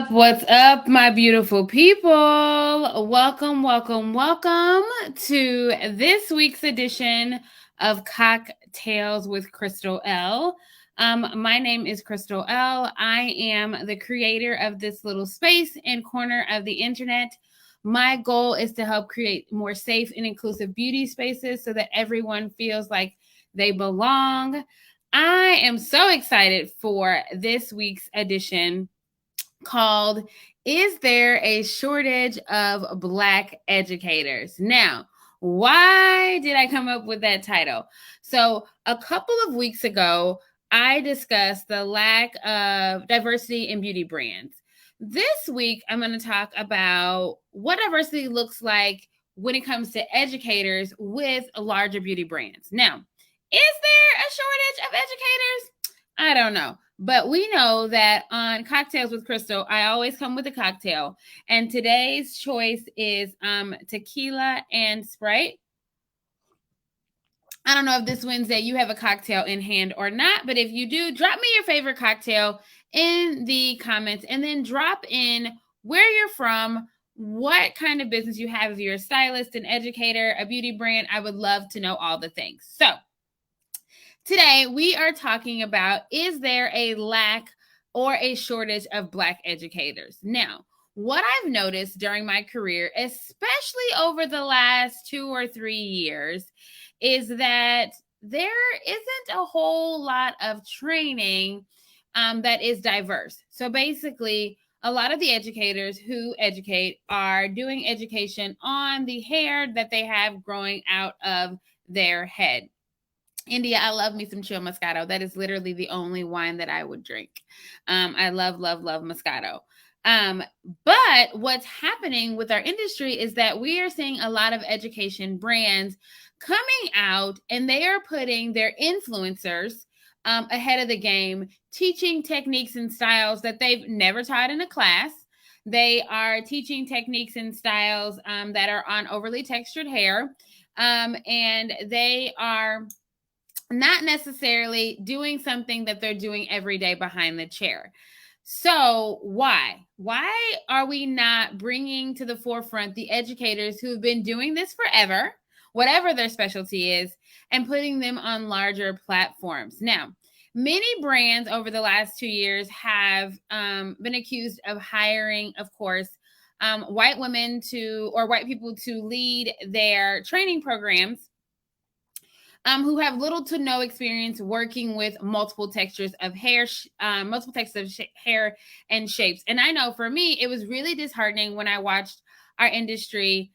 What's up, my beautiful people? Welcome, welcome, welcome to this week's edition of Cocktails with Chrystal L. My name is Chrystal L. I am the creator of this little space and corner of the internet. My goal is to help create more safe and inclusive beauty spaces so that everyone feels like they belong. I am so excited for this week's edition called Is There a Shortage of Black Educators? Now, why did I come up with that title? So, a couple of weeks ago, I discussed the lack of diversity in beauty brands. This week, I'm going to talk about what diversity looks like when it comes to educators with larger beauty brands. Now, is there a shortage of educators? I don't know. But we know that on Cocktails with Chrystal, I always come with a cocktail. And today's choice is tequila and Sprite. I don't know if this Wednesday you have a cocktail in hand or not, but if you do, drop me your favorite cocktail in the comments and then drop in where you're from, what kind of business you have, if you're a stylist, an educator, a beauty brand. I would love to know all the things. So today, we are talking about, is there a lack or a shortage of Black educators? Now, what I've noticed during my career, especially over the last 2 or 3 years, is that there isn't a whole lot of training that is diverse. So basically, a lot of the educators who educate are doing education on the hair that they have growing out of their head. India, I love me some chill Moscato. That is literally the only wine that I would drink. I love, love, love Moscato. But what's happening with our industry is that we are seeing a lot of education brands coming out and they are putting their influencers ahead of the game, teaching techniques and styles that they've never taught in a class. They are teaching techniques and styles that are on overly textured hair. And they are not necessarily doing something that they're doing every day behind the chair. So why are we not bringing to the forefront the educators who've been doing this forever, whatever their specialty is, and putting them on larger platforms? Now, many brands over the last 2 years have been accused of hiring, of course, white women or white people to lead their training programs, who have little to no experience working with multiple textures of hair, hair and shapes. And I know for me, it was really disheartening when I watched our industry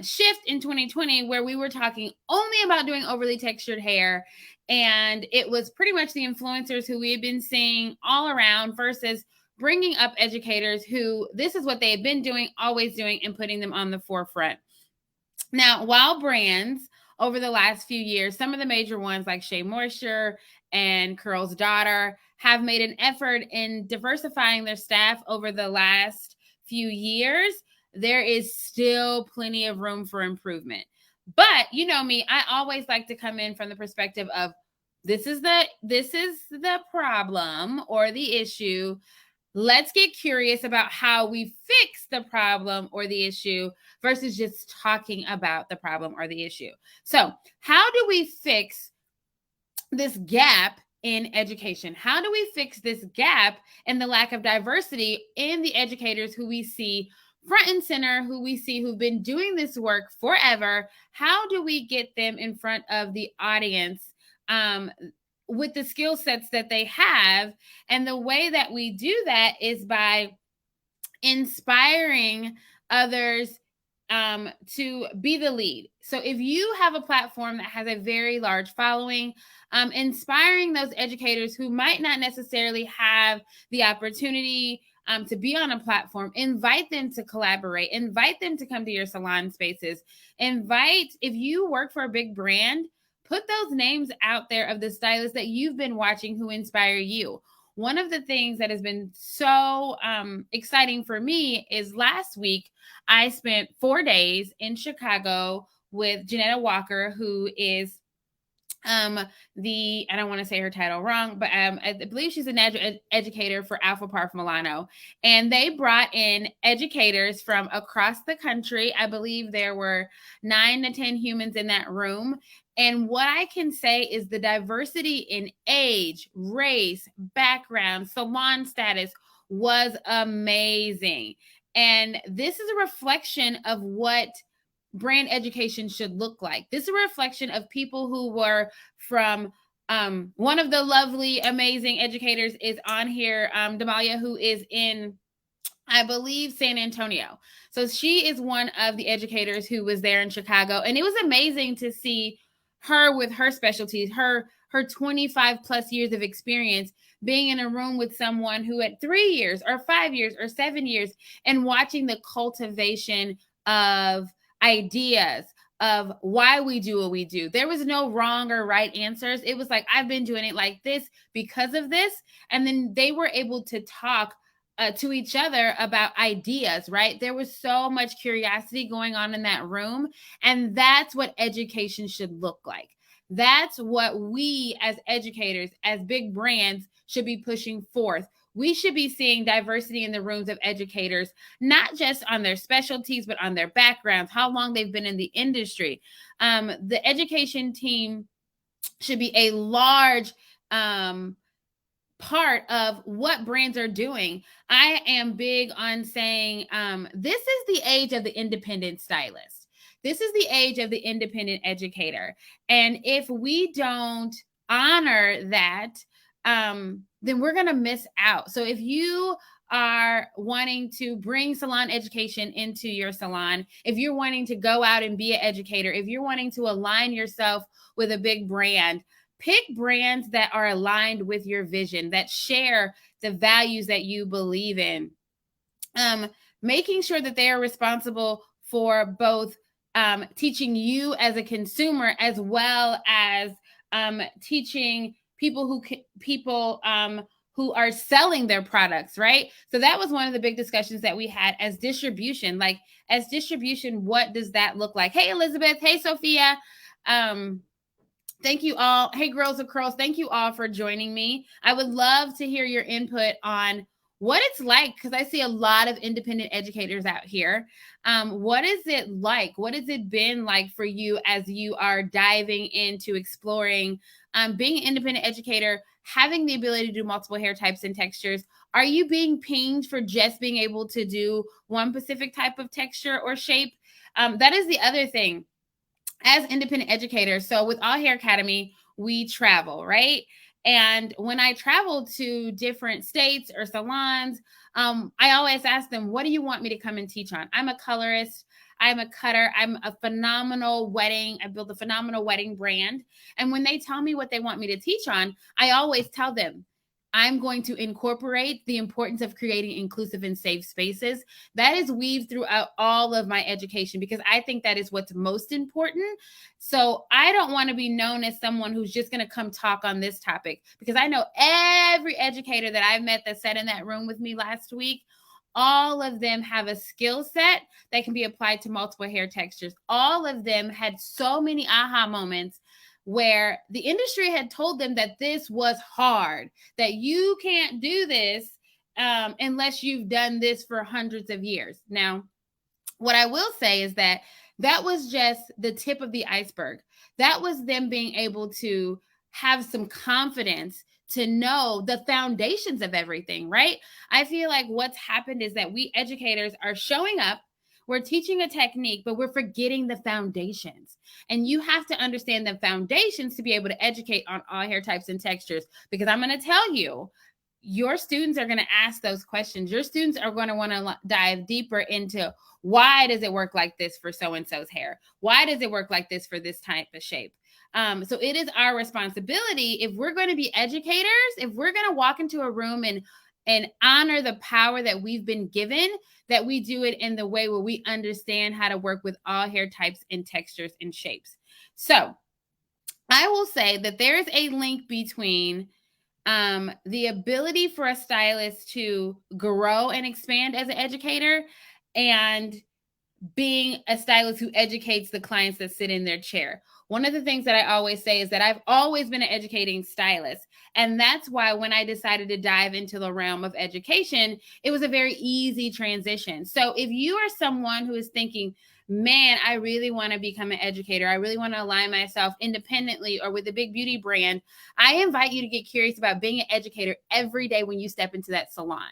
shift in 2020, where we were talking only about doing overly textured hair. And it was pretty much the influencers who we had been seeing all around versus bringing up educators who this is what they had been doing, always doing, and putting them on the forefront. Now, while brands over the last few years, some of the major ones like Shea Moisture and Curl's Daughter have made an effort in diversifying their staff over the last few years, there is still plenty of room for improvement. But you know me, I always like to come in from the perspective of this is the problem or the issue. Let's get curious about how we fix the problem or the issue versus just talking about the problem or the issue. So, how do we fix this gap in education? How do we fix this gap in the lack of diversity in the educators who we see front and center, who we see who've been doing this work forever? How do we get them in front of the audience with the skill sets that they have? And the way that we do that is by inspiring others to be the lead. So if you have a platform that has a very large following, inspiring those educators who might not necessarily have the opportunity to be on a platform, invite them to collaborate, invite them to come to your salon spaces, if you work for a big brand, put those names out there of the stylists that you've been watching who inspire you. One of the things that has been so exciting for me is last week, I spent 4 days in Chicago with Janetta Walker, who is um I don't want to say her title wrong, but I believe she's a natural educator for Alpha Park Milano, and they brought in educators from across the country. I believe there were 9 to 10 humans in that room, and what I can say is the diversity in age, race, background, salon status was amazing. And this is a reflection of what brand education should look like. This is a reflection of people who were from one of the lovely, amazing educators is on here, Damalia, who is in, I believe, San Antonio. So she is one of the educators who was there in Chicago. And it was amazing to see her with her specialties, her 25 plus years of experience, being in a room with someone who had 3 years or 5 years or 7 years, and watching the cultivation of ideas of why we do what we do. There was no wrong or right answers. It was like, I've been doing it like this because of this. And then they were able to talk to each other about ideas, right? There was so much curiosity going on in that room. And that's what education should look like. That's what we as educators, as big brands, should be pushing forth. We should be seeing diversity in the rooms of educators, not just on their specialties, but on their backgrounds, how long they've been in the industry. The education team should be a large part of what brands are doing. I am big on saying this is the age of the independent stylist. This is the age of the independent educator. And if we don't honor that, then we're going to miss out. So if you are wanting to bring salon education into your salon, if you're wanting to go out and be an educator, if you're wanting to align yourself with a big brand, pick brands that are aligned with your vision, that share the values that you believe in. Making sure that they are responsible for both teaching you as a consumer, as well as teaching people who are selling their products, right? So that was one of the big discussions that we had as distribution. Like, as distribution, what does that look like? Hey, Elizabeth. Hey, Sophia. Thank you all. Hey, Girls of Curls. Thank you all for joining me. I would love to hear your input on what it's like, because I see a lot of independent educators out here. What is it like? What has it been like for you as you are diving into exploring being an independent educator, having the ability to do multiple hair types and textures? Are you being pinged for just being able to do one specific type of texture or shape? That is the other thing. As independent educators, so with All Hair Academy, we travel, right? And when I travel to different states or salons, I always ask them, what do you want me to come and teach on? I'm a colorist. I'm a cutter. I'm a phenomenal wedding. I built a phenomenal wedding brand. And when they tell me what they want me to teach on, I always tell them, I'm going to incorporate the importance of creating inclusive and safe spaces. That is weaved throughout all of my education, because I think that is what's most important. So I don't want to be known as someone who's just going to come talk on this topic, because I know every educator that I've met that sat in that room with me last week, all of them have a skill set that can be applied to multiple hair textures. All of them had so many aha moments where the industry had told them that this was hard, that you can't do this unless you've done this for hundreds of years. Now, what I will say is that that was just the tip of the iceberg. That was them being able to have some confidence to know the foundations of everything, right? I feel like what's happened is that we educators are showing up, we're teaching a technique, but we're forgetting the foundations. And you have to understand the foundations to be able to educate on all hair types and textures. Because I'm going to tell you, your students are going to ask those questions. Your students are going to want to dive deeper into, why does it work like this for so-and-so's hair? Why does it work like this for this type of shape? So it is our responsibility, if we're going to be educators, if we're going to walk into a room and honor the power that we've been given, that we do it in the way where we understand how to work with all hair types and textures and shapes. So I will say that there is a link between the ability for a stylist to grow and expand as an educator and being a stylist who educates the clients that sit in their chair. One of the things that I always say is that I've always been an educating stylist. And that's why when I decided to dive into the realm of education, it was a very easy transition. So if you are someone who is thinking, man, I really want to become an educator, I really want to align myself independently or with a big beauty brand, I invite you to get curious about being an educator every day when you step into that salon.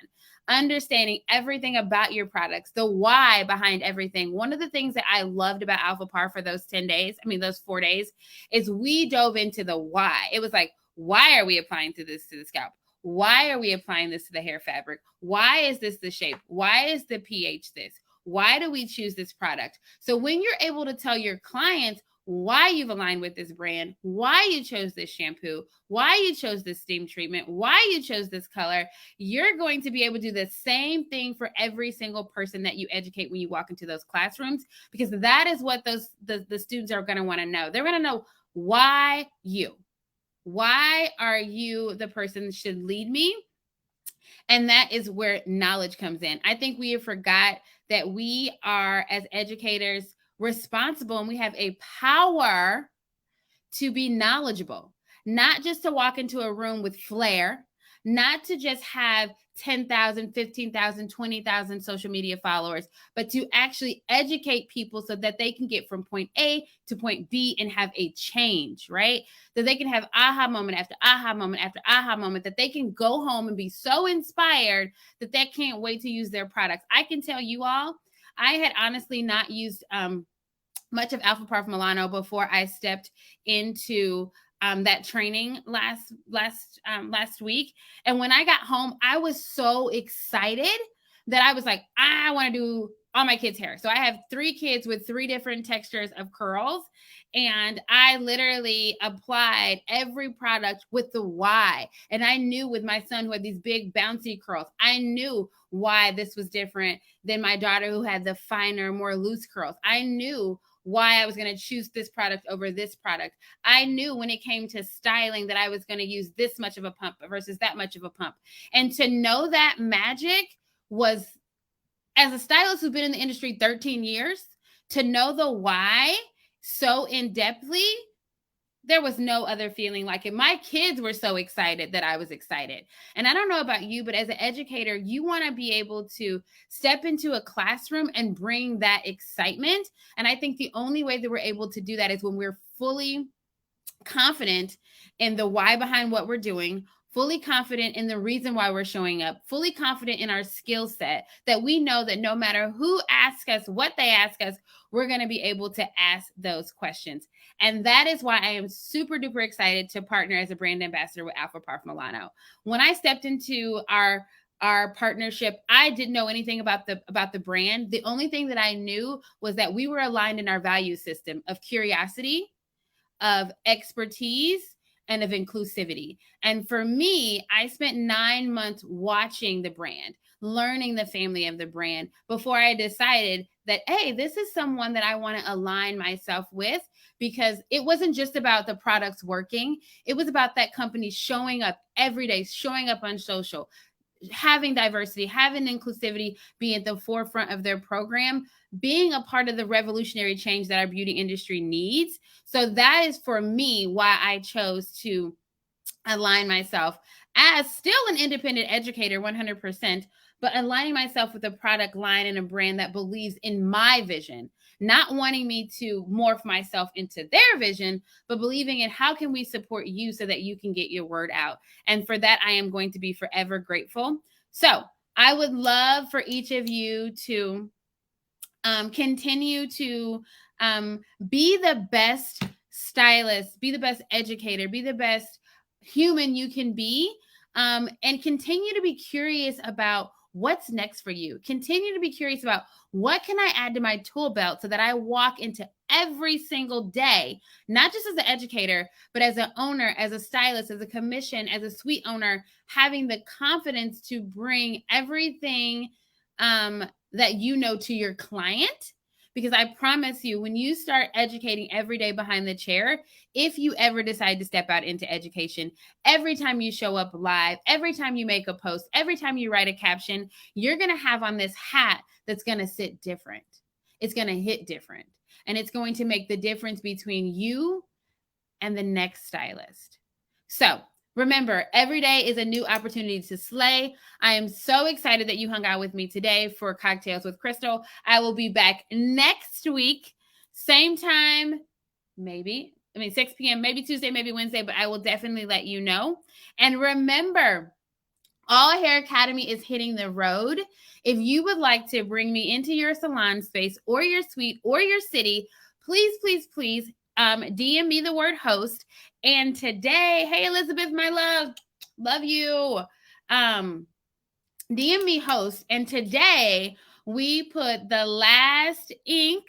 Understanding everything about your products, the why behind everything. One of the things that I loved about Alpha Par for those 10 days, those 4 days, is we dove into the why. It was like, why are we applying this to the scalp? Why are we applying this to the hair fabric? Why is this the shape? Why is the pH this? Why do we choose this product? So when you're able to tell your clients why you've aligned with this brand, why you chose this shampoo, why you chose this steam treatment, why you chose this color, you're going to be able to do the same thing for every single person that you educate when you walk into those classrooms, because that is what the students are going to want to know. They're going to know why you. Why are you the person that should lead me? And that is where knowledge comes in. I think we have forgot that we are, as educators, responsible, and we have a power to be knowledgeable, not just to walk into a room with flair, not to just have 10,000, 15,000, 20,000 social media followers, but to actually educate people so that they can get from point A to point B and have a change, right? That they can have aha moment after aha moment after aha moment, that they can go home and be so inspired that they can't wait to use their products. I can tell you all, I had honestly not used much of Alpha Par Milano before I stepped into that training last week. And when I got home, I was so excited that I was like, I want to do all my kids' hair. So I have 3 kids with 3 different textures of curls. And I literally applied every product with the why. And I knew with my son who had these big bouncy curls, I knew why this was different than my daughter who had the finer, more loose curls. I knew why I was going to choose this product over this product. I knew when it came to styling that I was going to use this much of a pump versus that much of a pump. And to know that magic was, as a stylist who's been in the industry 13 years, to know the why so in-depthly, there was no other feeling like it. My kids were so excited that I was excited. And I don't know about you, but as an educator, you want to be able to step into a classroom and bring that excitement. And I think the only way that we're able to do that is when we're fully confident in the why behind what we're doing, fully confident in the reason why we're showing up, fully confident in our skill set, that we know that no matter who asks us, what they ask us, we're going to be able to ask those questions. And that is why I am super duper excited to partner as a brand ambassador with Alpha Par Milano. When I stepped into our partnership, I didn't know anything about the brand. The only thing that I knew was that we were aligned in our value system of curiosity, of expertise, and of inclusivity. And for me, I spent 9 months watching the brand, learning the family of the brand before I decided that, hey, this is someone that I want to align myself with, because it wasn't just about the products working. It was about that company showing up every day, showing up on social, having diversity, having inclusivity be at the forefront of their program, being a part of the revolutionary change that our beauty industry needs. So that is, for me, why I chose to align myself as still an independent educator 100%, but aligning myself with a product line and a brand that believes in my vision, not wanting me to morph myself into their vision, but believing in how can we support you so that you can get your word out. And for that, I am going to be forever grateful. So I would love for each of you to continue to be the best stylist, be the best educator, be the best human you can be, and continue to be curious about what's next for you. Continue to be curious about what can I add to my tool belt so that I walk into every single day, not just as an educator, but as an owner, as a stylist, as a commission, as a suite owner, having the confidence to bring everything that you know to your client. Because I promise you, when you start educating every day behind the chair, if you ever decide to step out into education, every time you show up live, every time you make a post, every time you write a caption, you're going to have on this hat that's going to sit different. it's going to hit different. And it's going to make the difference between you and the next stylist. So remember, every day is a new opportunity to slay. I am so excited that you hung out with me today for Cocktails with Chrystal. I will be back next week, same time, maybe. 6 p.m., maybe Tuesday, maybe Wednesday, but I will definitely let you know. And remember, All Hair Academy is hitting the road. If you would like to bring me into your salon space or your suite or your city, please, please, please DM me the word host. And today, hey, Elizabeth, my love you. DM me host. And today we put the last ink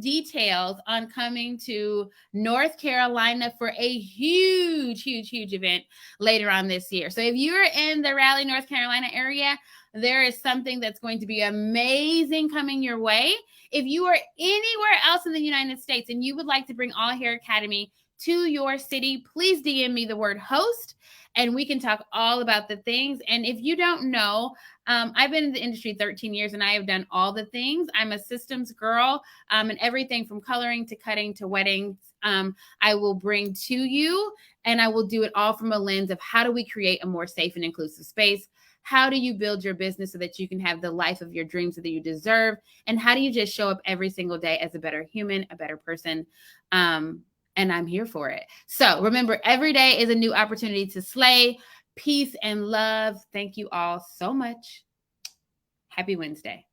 details on coming to North Carolina for a huge event later on this year. So if you're in the Raleigh, North Carolina area, there is something that's going to be amazing coming your way. If you are anywhere else in the United States and you would like to bring All Hair Academy to your city, please DM me the word host and we can talk all about the things. And if you don't know, I've been in the industry 13 years and I have done all the things. I'm a systems girl, and everything from coloring to cutting to weddings, I will bring to you, and I will do it all from a lens of how do we create a more safe and inclusive space? How do you build your business so that you can have the life of your dreams that you deserve? And how do you just show up every single day as a better human, a better person? And I'm here for it. So remember, every day is a new opportunity to slay. Peace and love. Thank you all so much. Happy Wednesday.